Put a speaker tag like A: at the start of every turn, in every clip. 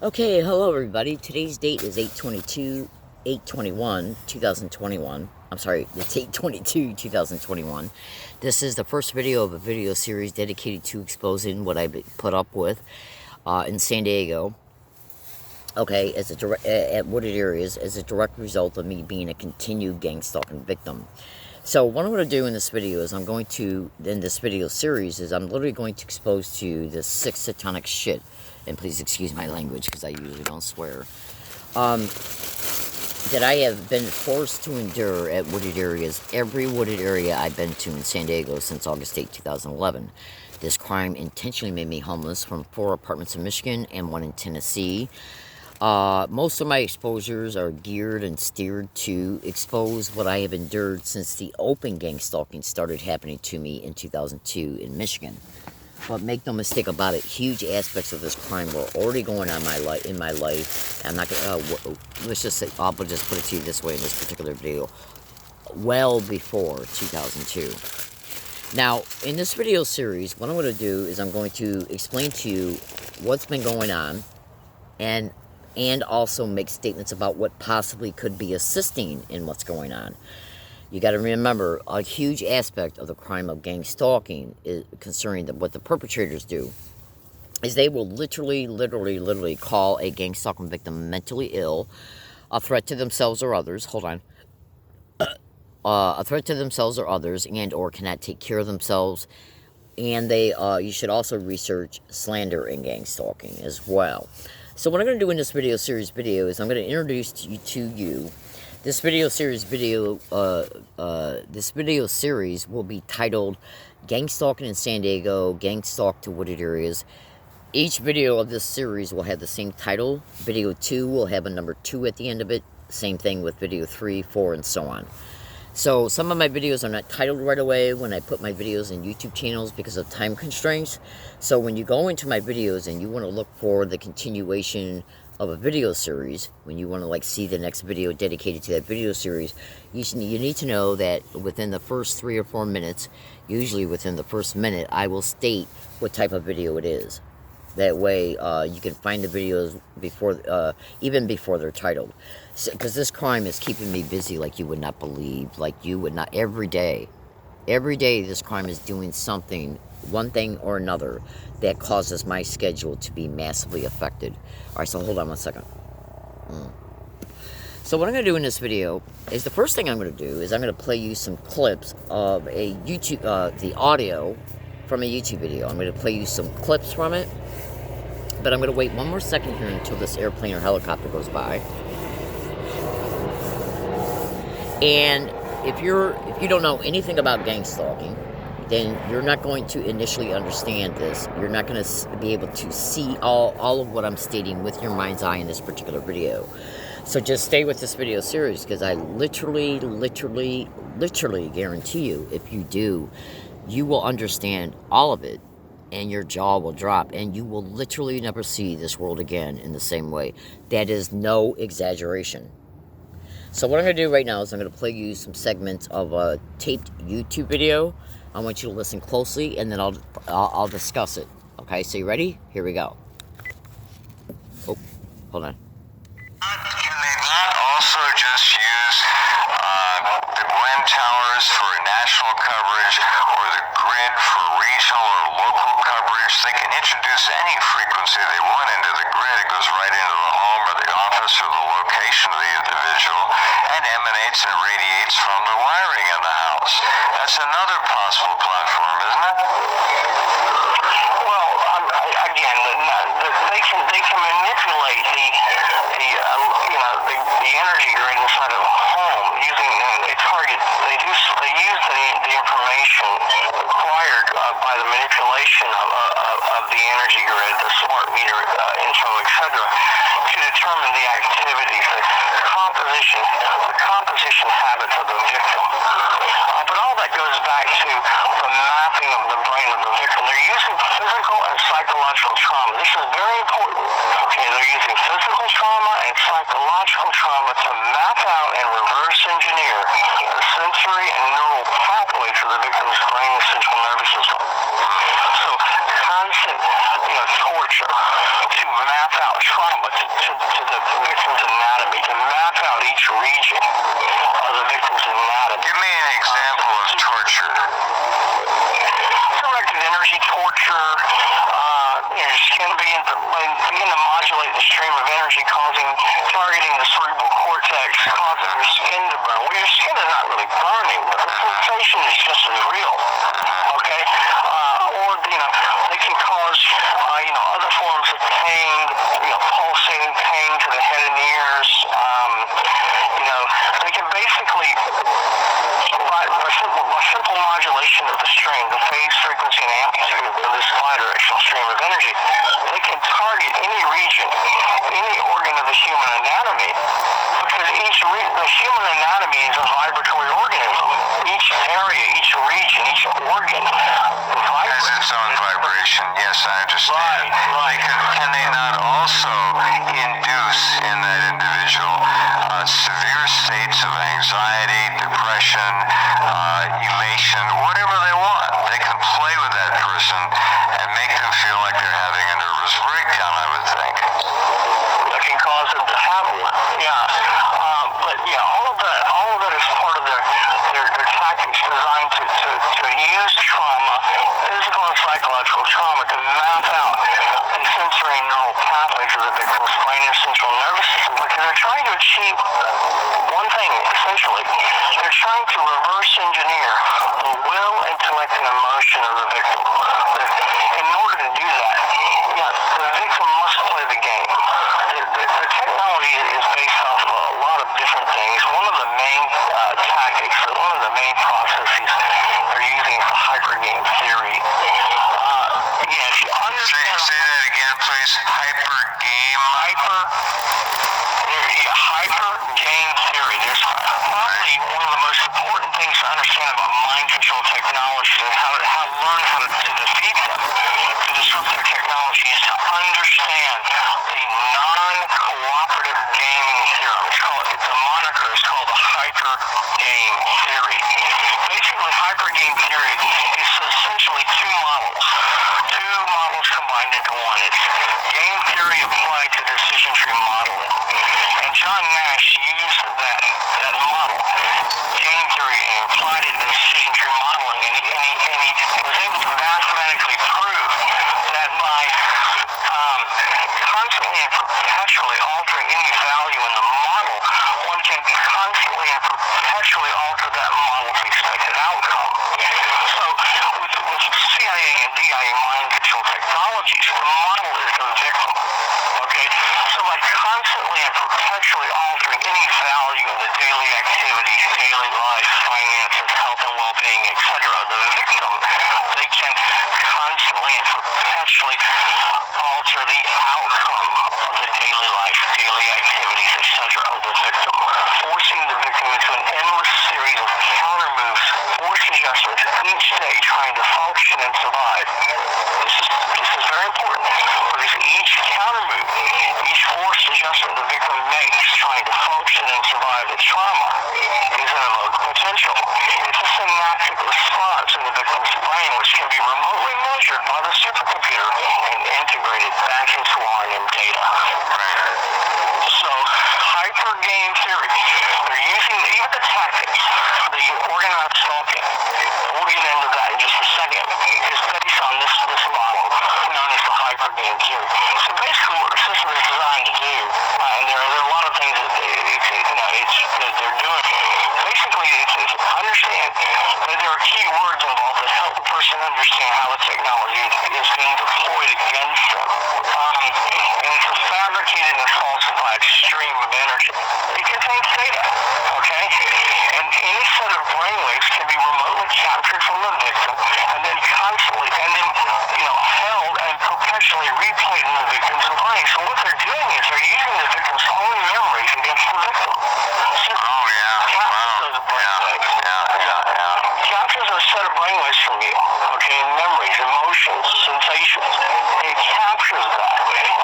A: Okay, hello everybody. Today's date is 8/21/2021. I'm sorry, it's 8/22/2021. This is the first video of a video series dedicated to exposing what I put up with in San Diego. Okay, at wooded areas as a direct result of me being a continued gang stalking victim. So what I'm going to do in this video is in this video series, is I'm literally going to expose to you this 6 satanic shit. And please excuse my language because I usually don't swear. That I have been forced to endure at wooded areas, every wooded area I've been to in San Diego since August 8, 2011. This crime intentionally made me homeless from 4 apartments in Michigan and 1 in Tennessee. Most of my exposures are geared and steered to expose what I have endured since the open gang stalking started happening to me in 2002 in Michigan. But make no mistake about it, huge aspects of this crime were already going on in my life. I'm not gonna. Let's just say, I'll just put it to you this way in this particular video. Well before 2002. Now, in this video series, what I'm going to do is I'm going to explain to you what's been going on, and also make statements about what possibly could be assisting in what's going on. You got to remember, a huge aspect of the crime of gang stalking is concerning what the perpetrators do is they will literally call a gang stalking victim mentally ill, a threat to themselves or others. Hold on. A threat to themselves or others, and or cannot take care of themselves. And you should also research slander and gang stalking as well. So what I'm going to do in this video series is I'm going to introduce to you this video series will be titled Gang Stalking in San Diego, Gang Stalk to Wooded Areas. Each video of this series will have the same title. Video 2 will have a number 2 at the end of it. Same thing with video 3, 4, and so on. So some of my videos are not titled right away when I put my videos in YouTube channels because of time constraints. So when you go into my videos and you want to look for the continuation of a video series, when you want to see the next video dedicated to that video series, you need to know that within the first 3 or 4 minutes, usually within the first minute, I will state what type of video it is. That way you can find the videos even before they're titled. Because this crime is keeping me busy like you would not believe. Like you would not. Every day this crime is doing something, one thing or another, that causes my schedule to be massively affected. Alright, so hold on one second. So what I'm going to do in this video is, the first thing I'm going to do is I'm going to play you some clips of a YouTube, the audio from a YouTube video. I'm going to play you some clips from it. But I'm going to wait one more second here until this airplane or helicopter goes by. And if you don't know anything about gang stalking, then you're not going to initially understand this. You're not going to be able to see all of what I'm stating with your mind's eye in this particular video. So just stay with this video series, because I literally guarantee you, if you do, you will understand all of it, and your jaw will drop, and you will literally never see this world again in the same way. That is no exaggeration. So what I'm going to do right now is I'm going to play you some segments of a taped YouTube video. I want you to listen closely, and then I'll discuss it. Okay, so you ready? Here we go. Oh, hold on.
B: Can they not also just use the Gwen Towers for national coverage, or the grid for regional or local coverage? They can introduce any frequency they want into the grid. It goes right into the home or the office or the location of the individual, and emanates and radiates from the wiring in the house. That's another possible platform, isn't it?
C: Well, again, they can manipulate the energy grid inside of a home using a target. They use the information acquired by the manipulation of the energy grid, the smart meter info, etc., to determine the activities, the composition habits of the victim. But all that goes back to the mapping of the brain of the victim. They're using physical and psychological trauma. This is very important. Okay, they're using physical trauma and psychological trauma to map out and reverse engineer the sensory and neural pathways of the victim's brain and central nervous system. So constant torture to map out trauma trauma to the victim's anatomy, to map out each region of the victim's anatomy.
B: Give me an example of torture.
C: Directed energy torture, skin begin to modulate the stream of energy, targeting the cerebral cortex, causing your skin to burn. Well, your skin is not really burning, but the sensation is just as real. Okay, or they can cause other forms of pain, pulsating pain to the head and ears. They can basically, by simple modulation of the stream, the phase, frequency, and amplitude of this bidirectional stream of energy, they can target any region, any organ of the human anatomy, because the human anatomy is a vibratory organism. Each area, each region, each organ
B: has its own vibration. Yes, I understand.
C: Right.
B: Can they not also induce in that individual severe states of anxiety, depression, elation, whatever they want? They can play with that person and make them feel like they're having a nervous breakdown, I would think.
C: That can cause them to have one. But all of that is part of their tactics designed to use trauma, physical and psychological trauma, to map out the sensory and neural pathways of the victim's brain and central nervous system, because they're trying to achieve one thing, essentially. They're trying to reverse engineer the will, intellect, and emotion of the victim. In order to do that, the victim must play the game. The technology is based off of a lot of different things. One of the main tactics, one of the main processes they're using is the hypergame theory. If you understand...
B: Say that again, please. Hypergame theory. There's probably one of the most important things to understand about mind control technologies and how to defeat them, to disrupt their technology, is to understand the non-cooperative gaming theorem. It's a moniker. It's called the hypergame theory. Basically, hypergame theory is essentially two models combined into one. It's game theory applied to decision tree modeling. And John Nash used that model, game theory, and applied it to decision tree modeling, and he was able to mathematically prove that by constantly and perpetually altering any value in the model, one can constantly and perpetually alter that model's expected outcome. So with CIA and DIA mind control technologies, the model is the victim. Okay? So by constantly and perpetually altering any value in the daily activities, daily life, finances, health and well-being, etc., of the victim, they can constantly and perpetually alter the outcome of the daily life, daily activities, etc., of the victim, forcing the victim into an endless series of counter moves, force adjustments, each day trying to function and survive. This is very important, because each counter move, each forced adjustment the victim makes trying to function and survive its trauma is an evoked potential. It's a synaptic response in the victim's brain, which can be remotely measured by the supercomputer and integrated back into RNM data. So, hypergame theory, they're using even the tactics, the organized stalking. We'll get into that in just a second. Is based on this model known as the hypergame theory. So basically, what the system is designed to do, and there are a lot of things that they're doing. Basically, it's understand that there are key words involved that help the person understand how the technology is being deployed against them. And it's a fabricated and falsified stream of energy. It contains data, okay? And any set of brainwaves can be remotely captured from the victim and then constantly, held and perpetually replayed in the victim's brain. So what they're doing is they're using the victim's own memories against the victim. Captures a set of brainwaves from you, okay, memories, emotions, sensations. It captures that,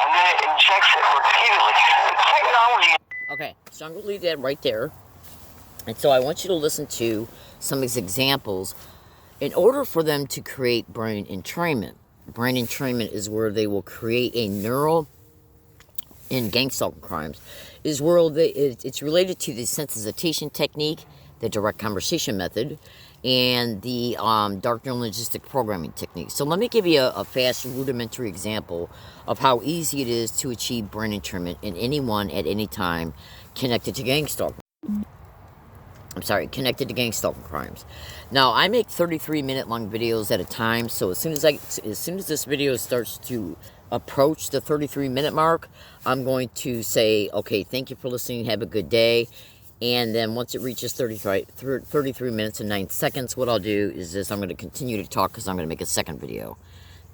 B: and then it injects it repeatedly. The technology...
A: Okay, so I'm going to leave that right there. And so I want you to listen to some of these examples. In order for them to create brain entrainment is where they will create a neural in gang stalking crimes is where it's related to the sensitization technique, the direct conversation method, and the dark neurologistic programming technique. So let me give you a fast rudimentary example of how easy it is to achieve brain entrainment in anyone at any time connected to gang stalking. Connected to gang stalking crimes. Now, I make 33-minute long videos at a time, so as soon as this video starts to approach the 33-minute mark, I'm going to say, okay, thank you for listening, have a good day. And then once it reaches 33 minutes and 9 seconds, what I'll do is this: I'm going to continue to talk because I'm going to make a second video,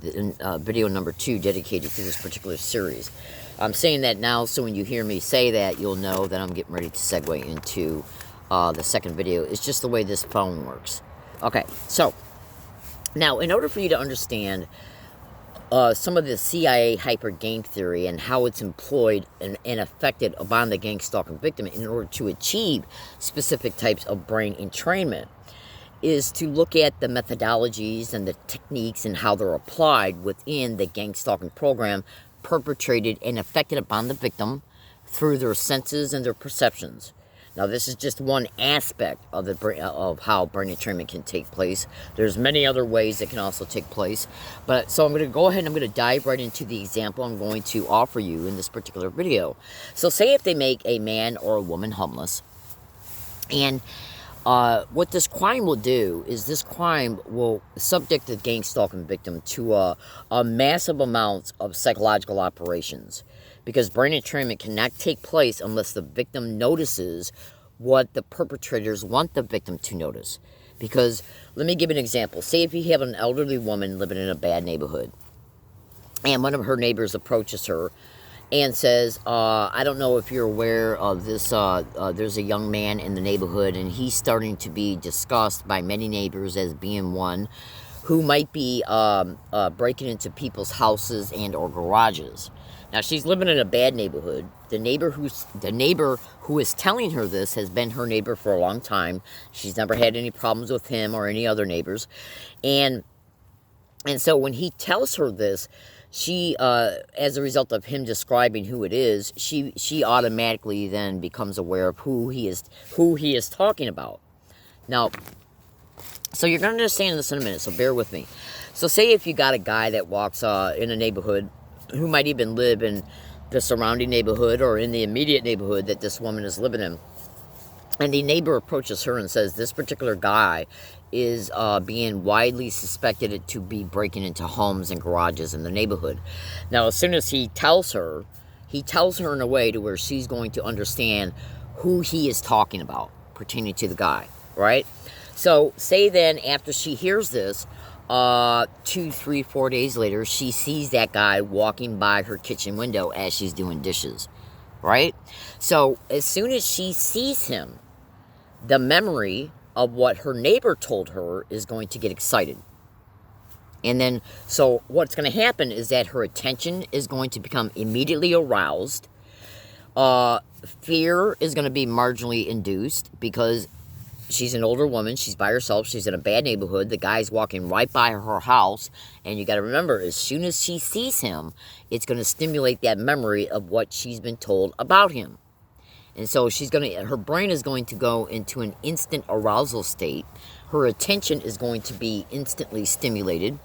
A: video number 2, dedicated to this particular series. I'm saying that now, so when you hear me say that, you'll know that I'm getting ready to segue into the second video. It's just the way this phone works. Okay, so now in order for you to understand some of the CIA hyper gang theory and how it's employed and affected upon the gang stalking victim in order to achieve specific types of brain entrainment, is to look at the methodologies and the techniques and how they're applied within the gang stalking program perpetrated and affected upon the victim through their senses and their perceptions. Now, this is just one aspect of of how brain entrainment can take place. There's many other ways it can also take place. But so I'm going to go ahead and I'm going to dive right into the example I'm going to offer you in this particular video. So say if they make a man or a woman homeless, and what this crime will do is this crime will subject the gang stalking victim to a massive amount of psychological operations, because brain entrainment cannot take place unless the victim notices what the perpetrators want the victim to notice. Because, let me give you an example. Say if you have an elderly woman living in a bad neighborhood, and one of her neighbors approaches her and says, I don't know if you're aware of this, there's a young man in the neighborhood, and he's starting to be discussed by many neighbors as being one who might be breaking into people's houses and or garages. Now, she's living in a bad neighborhood. The neighbor who is telling her this has been her neighbor for a long time. She's never had any problems with him or any other neighbors. And so when he tells her this, she, as a result of him describing who it is, she automatically then becomes aware of who he is talking about. Now, so you're going to understand this in a minute, so bear with me. So say if you got a guy that walks in a neighborhood who might even live in the surrounding neighborhood or in the immediate neighborhood that this woman is living in, and the neighbor approaches her and says, this particular guy is being widely suspected to be breaking into homes and garages in the neighborhood. Now, as soon as he tells her in a way to where she's going to understand who he is talking about pertaining to the guy, right? So say then after she hears this, 2, 3, 4 days later, she sees that guy walking by her kitchen window as she's doing dishes, right? So as soon as she sees him, the memory of what her neighbor told her is going to get excited. And then, so what's going to happen is that her attention is going to become immediately aroused. Fear is going to be marginally induced because she's an older woman. She's by herself. She's in a bad neighborhood. The guy's walking right by her house. And you got to remember, as soon as she sees him, it's going to stimulate that memory of what she's been told about him. And so her brain is going to go into an instant arousal state. Her attention is going to be instantly stimulated.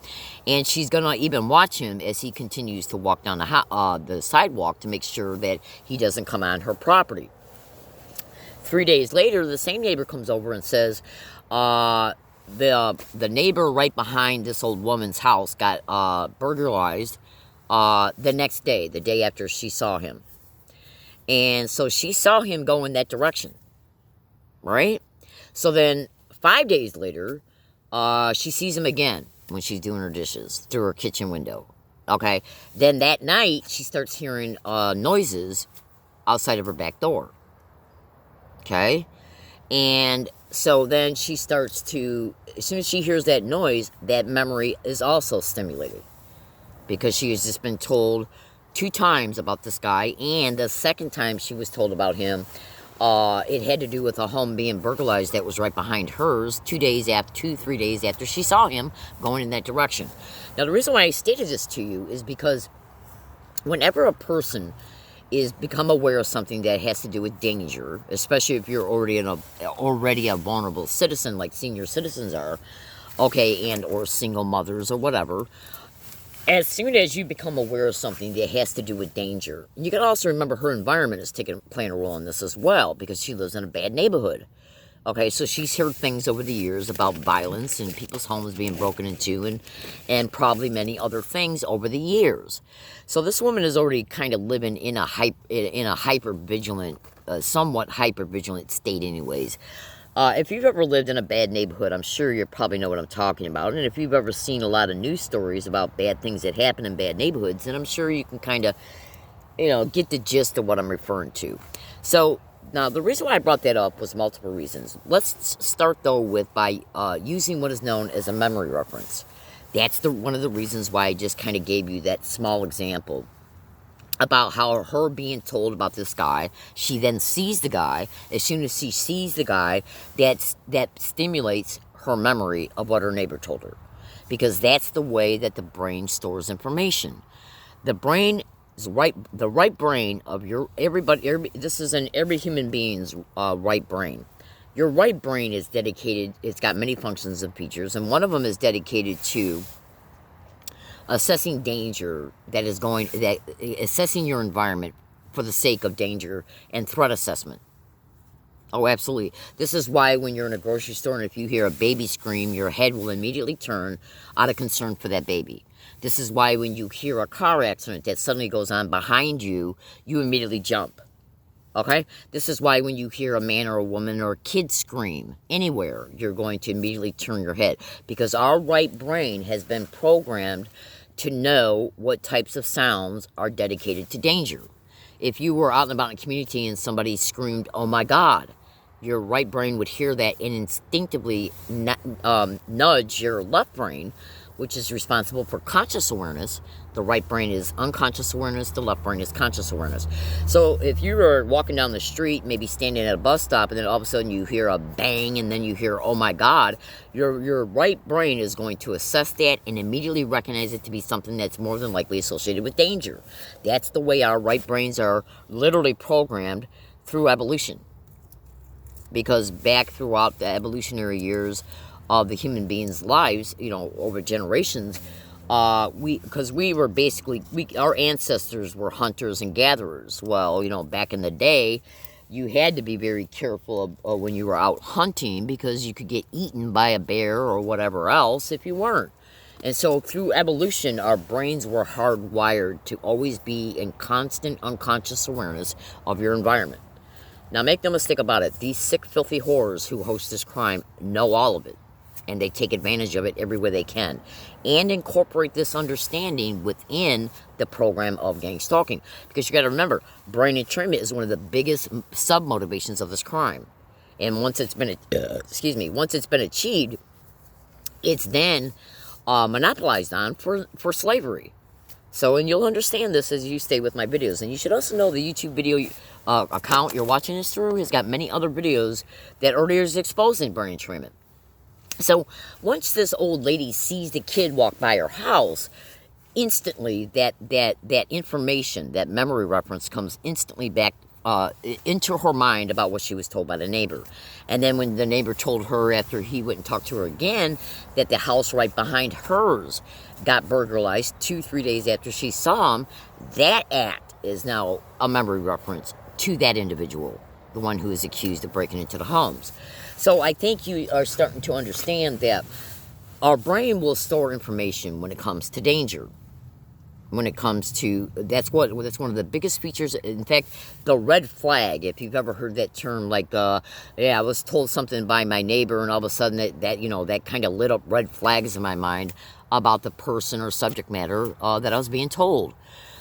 A: And she's going to even watch him as he continues to walk down the sidewalk to make sure that he doesn't come on her property. 3 days later, the same neighbor comes over and says, the neighbor right behind this old woman's house got burglarized the next day, the day after she saw him. And so she saw him go in that direction, right? So then 5 days later, she sees him again when she's doing her dishes through her kitchen window, okay? Then that night, she starts hearing noises outside of her back door. Okay, and so then she starts to, as soon as she hears that noise, that memory is also stimulated because she has just been told 2 times about this guy, and the second time she was told about him, it had to do with a home being burglarized that was right behind hers 3 days after she saw him going in that direction. Now, the reason why I stated this to you is because whenever a person is become aware of something that has to do with danger, especially if you're already a vulnerable citizen like senior citizens are, okay, and or single mothers or whatever. As soon as you become aware of something that has to do with danger, you can also remember her environment is playing a role in this as well, because she lives in a bad neighborhood. Okay, so she's heard things over the years about violence and people's homes being broken into, and probably many other things over the years. So this woman is already kind of living in a hyper vigilant, somewhat hyper vigilant state, anyways. If you've ever lived in a bad neighborhood, I'm sure you probably know what I'm talking about. And if you've ever seen a lot of news stories about bad things that happen in bad neighborhoods, then I'm sure you can kind of, get the gist of what I'm referring to. So now, the reason why I brought that up was multiple reasons. Let's start, though, by using what is known as a memory reference. That's one of the reasons why I just kind of gave you that small example about how her being told about this guy, she then sees the guy. As soon as she sees the guy, that stimulates her memory of what her neighbor told her. Because that's the way that the brain stores information. The brain... the right brain of this is in every human being's right brain. Your right brain is dedicated, it's got many functions and features, and one of them is dedicated to assessing danger, assessing your environment for the sake of danger and threat assessment. Oh, absolutely. This is why when you're in a grocery store and if you hear a baby scream, your head will immediately turn out of concern for that baby. This is why when you hear a car accident that suddenly goes on behind you, you immediately jump. Okay? This is why when you hear a man or a woman or a kid scream anywhere, you're going to immediately turn your head. Because our right brain has been programmed to know what types of sounds are dedicated to danger. If you were out and about in a community and somebody screamed, "Oh my God," your right brain would hear that and instinctively nudge your left brain, which is responsible for conscious awareness. The right brain is unconscious awareness, the left brain is conscious awareness. So if you were walking down the street, maybe standing at a bus stop, and then all of a sudden you hear a bang, and then you hear, "Oh my God," your right brain is going to assess that and immediately recognize it to be something that's more than likely associated with danger. That's the way our right brains are literally programmed through evolution. Because back throughout the evolutionary years of the human beings' lives, over generations, because we were basically, our ancestors were hunters and gatherers. Well, back in the day, you had to be very careful of when you were out hunting, because you could get eaten by a bear or whatever else if you weren't. And so through evolution, our brains were hardwired to always be in constant unconscious awareness of your environment. Now, make no mistake about it, these sick, filthy whores who host this crime know all of it, and they take advantage of it every way they can, and incorporate this understanding within the program of gang stalking. Because you got to remember, brain entrainment is one of the biggest sub-motivations of this crime. And once it's been, achieved, it's then monopolized on for slavery. So, and you'll understand this as you stay with my videos. And you should also know the YouTube video account you're watching this through has got many other videos that earlier is exposing brain entrainment. So, once this old lady sees the kid walk by her house, instantly that information, that memory reference comes instantly back into her mind about what she was told by the neighbor. And then when the neighbor told her, after he went and talked to her again, that the house right behind hers got burglarized 2-3 days after she saw him, that act is now a memory reference to that individual, the one who is accused of breaking into the homes. So I think you are starting to understand that our brain will store information when it comes to danger. When it comes to, that's one of the biggest features. In fact, the red flag, if you've ever heard that term, like, I was told something by my neighbor, and all of a sudden that kind of lit up red flags in my mind about the person or subject matter that I was being told.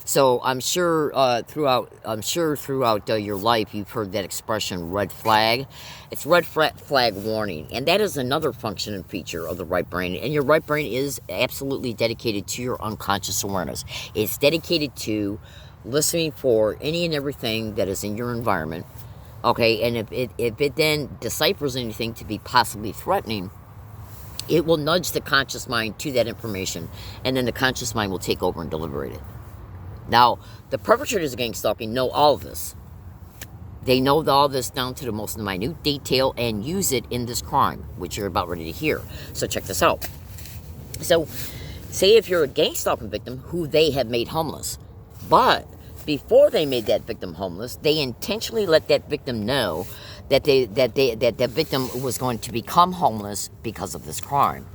A: So I'm sure throughout your life you've heard that expression, red flag. It's red flag warning, and that is another function and feature of the right brain. And your right brain is absolutely dedicated to your unconscious awareness. It's dedicated to listening for any and everything that is in your environment. Okay, and if it then deciphers anything to be possibly threatening, it will nudge the conscious mind to that information, and then the conscious mind will take over and deliberate it. Now, the perpetrators of gang stalking know all of this. They know all this down to the most minute detail and use it in this crime, which you're about ready to hear. So check this out. So, say if you're a gang stalking victim who they have made homeless, but before they made that victim homeless, they intentionally let that victim know that that victim was going to become homeless because of this crime.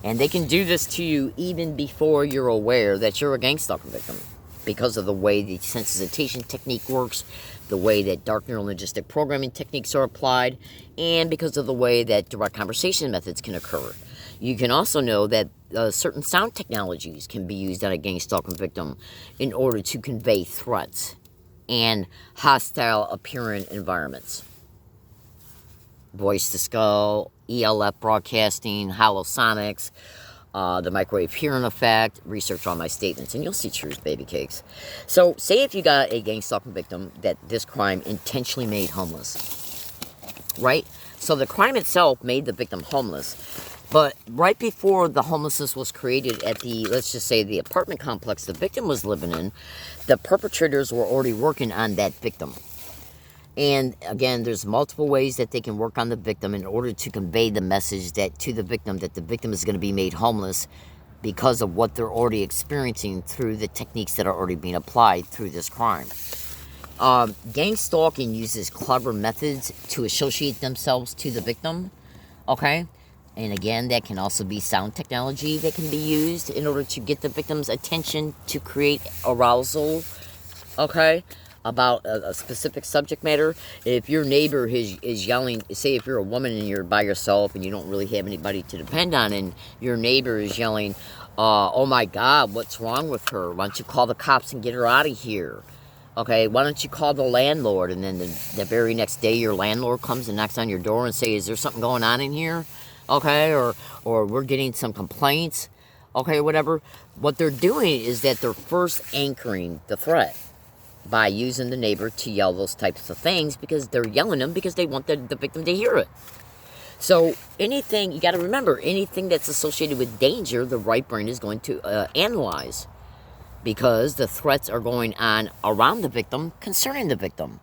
A: And they can do this to you even before you're aware that you're a gang stalking victim, because of the way the sensitization technique works, the way that dark neurolinguistic programming techniques are applied, and because of the way that direct conversation methods can occur. You can also know that certain sound technologies can be used on a gang stalking victim in order to convey threats and hostile appearing environments. Voice to skull, ELF broadcasting, holosonics, the microwave hearing effect, research on my statements, and you'll see truth, baby cakes. So, say if you got a gang stalking victim that this crime intentionally made homeless, right? So the crime itself made the victim homeless, but right before the homelessness was created at the, let's just say, the apartment complex the victim was living in, the perpetrators were already working on that victim. And again, there's multiple ways that they can work on the victim in order to convey the message that to the victim that the victim is going to be made homeless because of what they're already experiencing through the techniques that are already being applied through this crime. Gang stalking uses clever methods to associate themselves to the victim, okay? And again, that can also be sound technology that can be used in order to get the victim's attention to create arousal, okay? About a specific subject matter. If your neighbor is yelling, say if you're a woman and you're by yourself and you don't really have anybody to depend on, and your neighbor is yelling, oh my God, what's wrong with her? Why don't you call the cops and get her out of here? Okay, why don't you call the landlord? And then the very next day your landlord comes and knocks on your door and says, is there something going on in here? Okay, or we're getting some complaints. Okay, whatever. What they're doing is that they're first anchoring the threat by using the neighbor to yell those types of things, because they're yelling them because they want the victim to hear it. So anything, you got to remember, anything that's associated with danger, the right brain is going to analyze, because the threats are going on around the victim concerning the victim.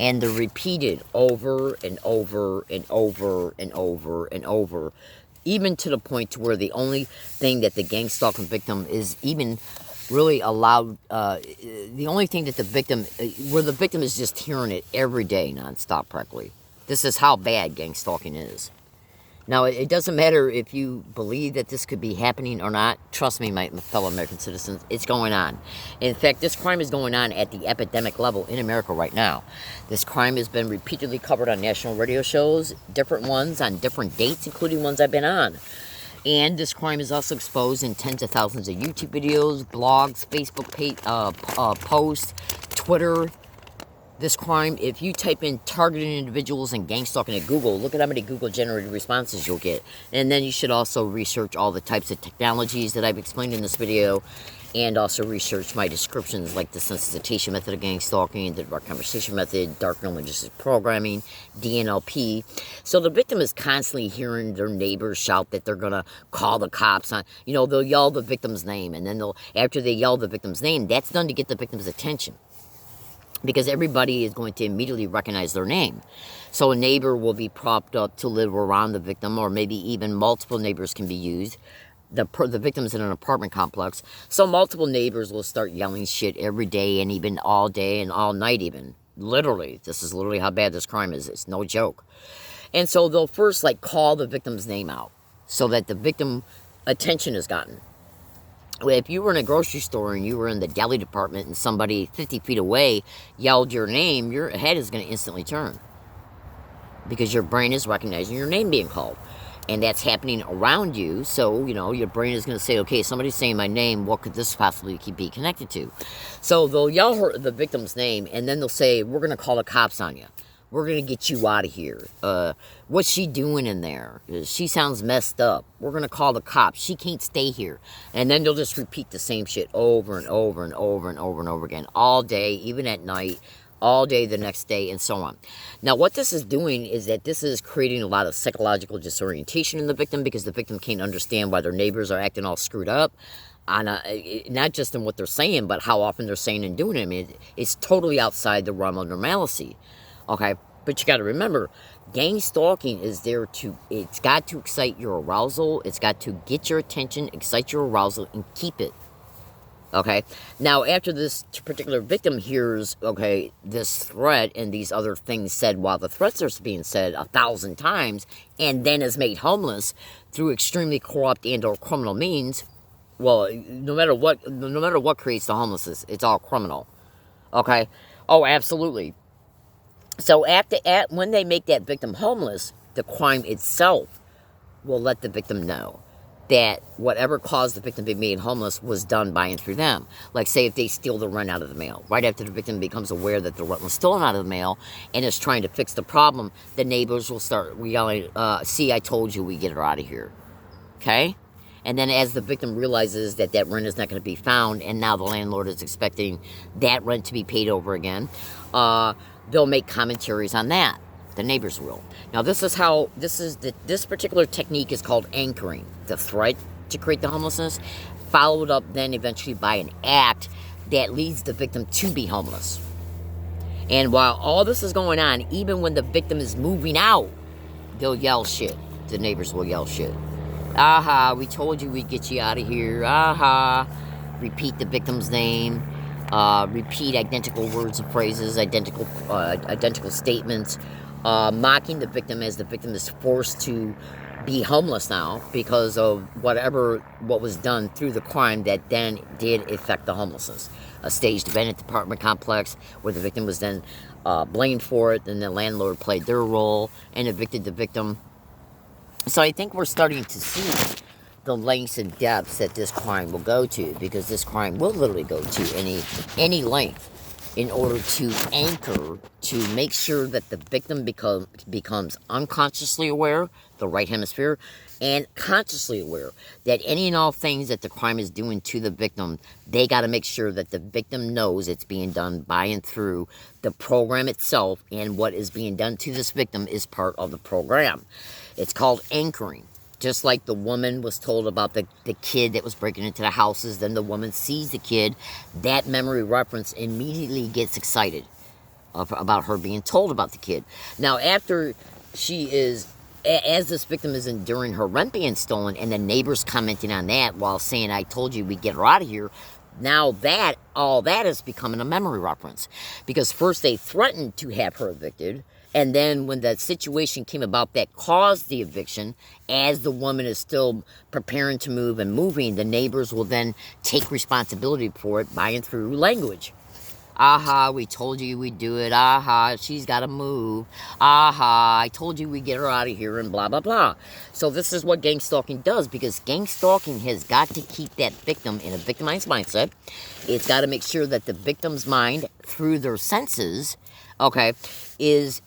A: And they're repeated over and over and over and over and over, even to the point to where the only thing that the gang stalking victim is even really allowed, the only thing that the victim, where the victim is just hearing it every day nonstop practically. This is how bad gang stalking is. Now, it doesn't matter if you believe that this could be happening or not. Trust me, my fellow American citizens, it's going on. In fact, this crime is going on at the epidemic level in America right now. This crime has been repeatedly covered on national radio shows, different ones on different dates, including ones I've been on. And this crime is also exposed in tens of thousands of YouTube videos, blogs, Facebook posts, Twitter. This crime, if you type in targeting individuals and gang stalking at Google, look at how many Google-generated responses you'll get. And then you should also research all the types of technologies that I've explained in this video, and also research my descriptions like the sensitization method of gang stalking, the direct conversation method, dark neurolinguistic programming, DNLP. So the victim is constantly hearing their neighbors shout that they're going to call the cops on, they'll yell the victim's name, and then after they yell the victim's name, that's done to get the victim's attention, because everybody is going to immediately recognize their name. So a neighbor will be propped up to live around the victim, or maybe even multiple neighbors can be used. The victim's in an apartment complex, so multiple neighbors will start yelling shit every day, and even all day and all night even. Literally, this is literally how bad this crime is. It's no joke. And so they'll first call the victim's name out so that the victim attention is gotten. If you were in a grocery store and you were in the deli department and somebody 50 feet away yelled your name, your head is going to instantly turn, because your brain is recognizing your name being called. And that's happening around you, so, your brain is going to say, okay, somebody's saying my name, what could this possibly be connected to? So they'll yell the victim's name, and then they'll say, we're going to call the cops on you. We're going to get you out of here. What's she doing in there? She sounds messed up. We're going to call the cops. She can't stay here. And then they'll just repeat the same shit over and over and over and over and over again, all day, even at night, all day the next day, and so on. Now, what this is doing is that this is creating a lot of psychological disorientation in the victim, because the victim can't understand why their neighbors are acting all screwed up. on not just in what they're saying, but how often they're saying and doing it. I mean, it's totally outside the realm of normalcy. Okay, but you got to remember, gang stalking is there to, it's got to excite your arousal, it's got to get your attention, excite your arousal, and keep it. Okay, now after this particular victim hears, okay, this threat and these other things said while the threats are being said 1,000 times, and then is made homeless through extremely corrupt and or criminal means, well, no matter what creates the homelessness, it's all criminal. Okay? Oh, absolutely. So when they make that victim homeless, the crime itself will let the victim know that whatever caused the victim to be made homeless was done by and through them. Like, say, if they steal the rent out of the mail. Right after the victim becomes aware that the rent was stolen out of the mail and is trying to fix the problem, the neighbors will start yelling, see, I told you, we get her out of here. Okay? And then as the victim realizes that that rent is not going to be found, and now the landlord is expecting that rent to be paid over again, they'll make commentaries on that. The neighbors will. Now, this particular technique is called anchoring. The threat to create the homelessness, followed up then eventually by an act that leads the victim to be homeless. And while all this is going on, even when the victim is moving out, they'll yell shit. The neighbors will yell shit. Aha, we told you we'd get you out of here. Aha. Repeat the victim's name. Repeat identical words and phrases, identical statements. Mocking the victim as the victim is forced to be homeless now because of what was done through the crime that then did affect the homelessness. A staged event at the apartment complex where the victim was then blamed for it, and the landlord played their role and evicted the victim. So I think we're starting to see the lengths and depths that this crime will go to, because this crime will literally go to any length in order to anchor, to make sure that the victim becomes unconsciously aware, the right hemisphere, and consciously aware that any and all things that the crime is doing to the victim, they got to make sure that the victim knows it's being done by and through the program itself, and what is being done to this victim is part of the program. It's called anchoring. Just like the woman was told about the kid that was breaking into the houses, then the woman sees the kid, that memory reference immediately gets excited about her being told about the kid. Now, after as this victim is enduring her rent being stolen, and the neighbors commenting on that while saying, I told you we'd get her out of here, now all that is becoming a memory reference. Because first they threatened to have her evicted, and then when the situation came about that caused the eviction, as the woman is still preparing to move and moving, the neighbors will then take responsibility for it by and through language. Aha, we told you we'd do it. Aha, she's got to move. Aha, I told you we'd get her out of here, and blah, blah, blah. So this is what gang stalking does, because gang stalking has got to keep that victim in a victimized mindset. It's got to make sure that the victim's mind, through their senses, okay, is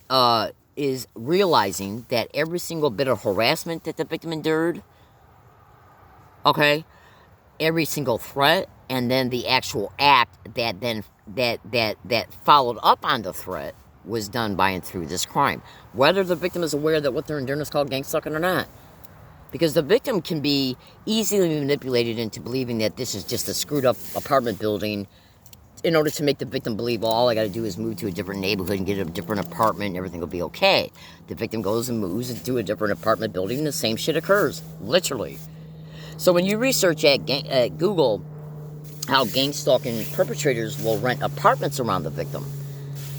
A: realizing that every single bit of harassment that the victim endured, okay, every single threat, and then the actual act that followed up on the threat was done by and through this crime. Whether the victim is aware that what they're enduring is called gang stalking or not. Because the victim can be easily manipulated into believing that this is just a screwed up apartment building, in order to make the victim believe, well, all I got to do is move to a different neighborhood and get a different apartment and everything will be okay. The victim goes and moves into a different apartment building and the same shit occurs. Literally. So when you research at Google how gang stalking perpetrators will rent apartments around the victim,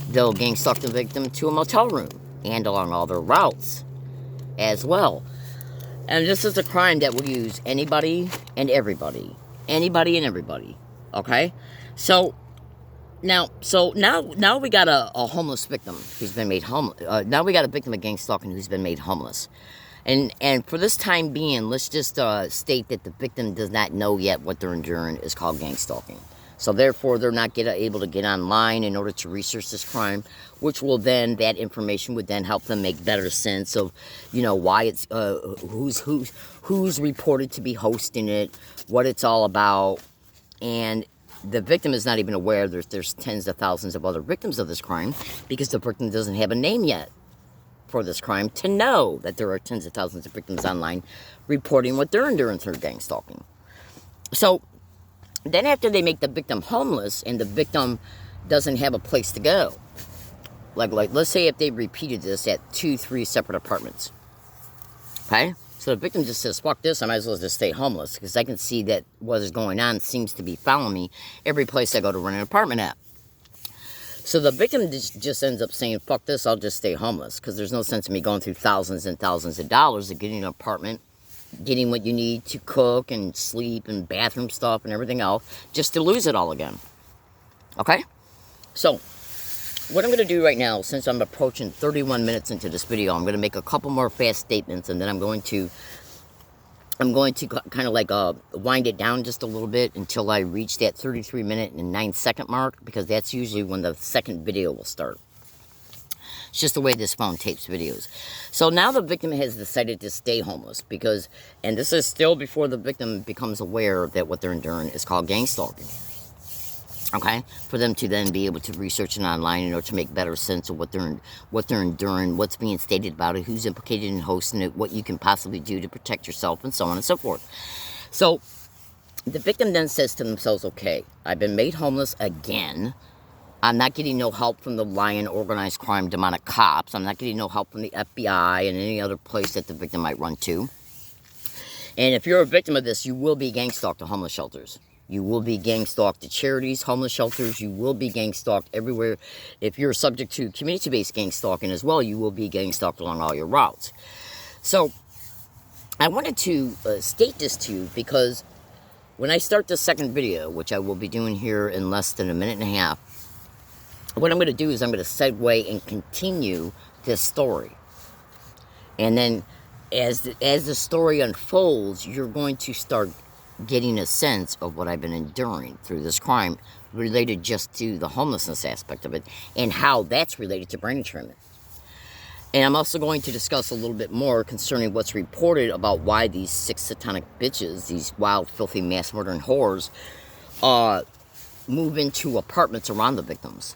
A: they'll gang stalk the victim to a motel room and along all their routes as well. And this is a crime that will use anybody and everybody. Anybody and everybody. Okay? So now we got a homeless victim who's been made homeless. Now we got a victim of gang stalking who's been made homeless. And for this time being, let's just state that the victim does not know yet what they're enduring is called gang stalking. So therefore, they're not able to get online in order to research this crime, which will then, that information would then help them make better sense of, why it's, who's reported to be hosting it, what it's all about, and the victim is not even aware there's tens of thousands of other victims of this crime, because the victim doesn't have a name yet for this crime to know that there are tens of thousands of victims online reporting what they're enduring through gang stalking. So Then after they make the victim homeless and the victim doesn't have a place to go, like let's say if they repeated this at 2-3 separate apartments, okay? So the victim just says, fuck this, I might as well just stay homeless because I can see that what is going on seems to be following me every place I go to rent an apartment at. So the victim just ends up saying, fuck this, I'll just stay homeless because there's no sense in me going through thousands and thousands of dollars to getting an apartment, getting what you need to cook and sleep and bathroom stuff and everything else, just to lose it all again. Okay? So, what I'm going to do right now, since I'm approaching 31 minutes into this video, I'm going to make a couple more fast statements, and then I'm going to kind of like wind it down just a little bit until I reach that 33-minute and 9-second mark, because that's usually when the second video will start. It's just the way this phone tapes videos. So now the victim has decided to stay homeless because, and this is still before the victim becomes aware that what they're enduring is called gang stalking. Okay, for them to then be able to research it online in order to make better sense of what they're enduring, what's being stated about it, who's implicated in hosting it, what you can possibly do to protect yourself, and so on and so forth. So the victim then says to themselves, okay, I've been made homeless again. I'm not getting no help from the lying organized crime demonic cops. I'm not getting no help from the FBI and any other place that the victim might run to. And if you're a victim of this, you will be gang stalked to homeless shelters. You will be gang stalked to charities, homeless shelters. You will be gang stalked everywhere. If you're subject to community-based gang stalking as well, you will be gang stalked along all your routes. So I wanted to state this to you because when I start the second video, which I will be doing here in less than a minute and a half, what I'm going to do is I'm going to segue and continue this story. And then as the story unfolds, you're going to start getting a sense of what I've been enduring through this crime related just to the homelessness aspect of it and how that's related to brain entrainment. And I'm also going to discuss a little bit more concerning what's reported about why these 6 satanic bitches, these wild, filthy, mass murdering whores, move into apartments around the victims.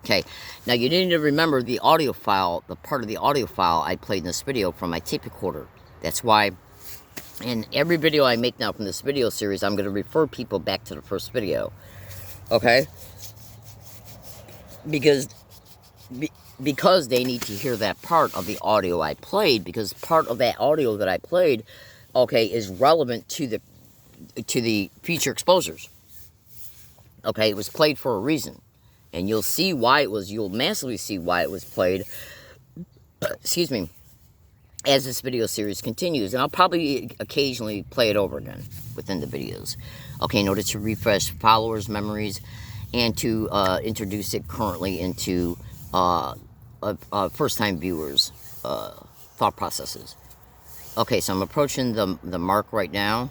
A: Okay, now you need to remember the audio file, the part of the audio file I played in this video from my tape recorder. That's why in every video I make now from this video series, I'm going to refer people back to the first video. Okay? Because they need to hear that part of the audio I played, because part of that audio that I played, okay, is relevant to the future exposures. Okay, it was played for a reason. And you'll see why it was, you'll massively see why it was played, excuse me, as this video series continues. And I'll probably occasionally play it over again within the videos, okay, in order to refresh followers' memories and to introduce it currently into first-time viewers' thought processes. Okay, so I'm approaching the mark right now.